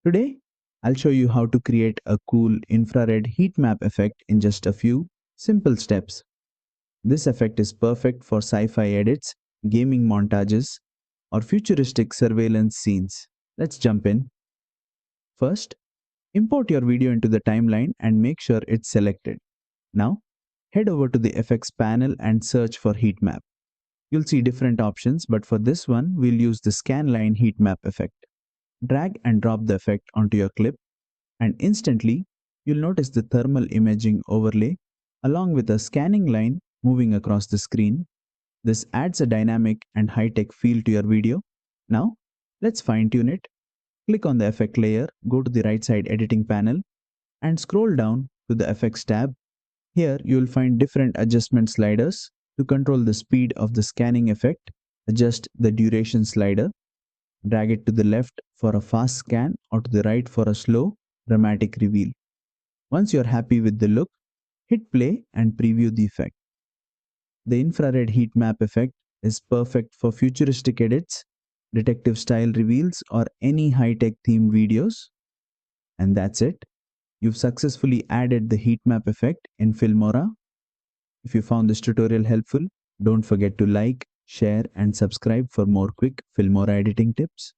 Today, I'll show you how to create a cool infrared heat map effect in just a few simple steps. This effect is perfect for sci-fi edits, gaming montages, or futuristic surveillance scenes. Let's jump in. First, import your video into the timeline and make sure it's selected. Now, head over to the effects panel and search for heat map. You'll see different options, but for this one, we'll use the ScanLine Heatmap Effect. Drag and drop the effect onto your clip, and instantly, you'll notice the thermal imaging overlay along with a scanning line moving across the screen. This adds a dynamic and high-tech feel to your video. Now, let's fine-tune it. Click on the effect layer, go to the right side editing panel, and scroll down to the effects tab. Here, you'll find different adjustment sliders. To control the speed of the scanning effect, adjust the duration slider. Drag it to the left for a fast scan or to the right for a slow, dramatic reveal. Once you're happy with the look, hit play and preview the effect. The infrared heat map effect is perfect for futuristic edits, detective style reveals, or any high-tech themed videos. And that's it. You've successfully added the heat map effect in Filmora. If you found this tutorial helpful, don't forget to like, share, and subscribe for more quick Filmora editing tips.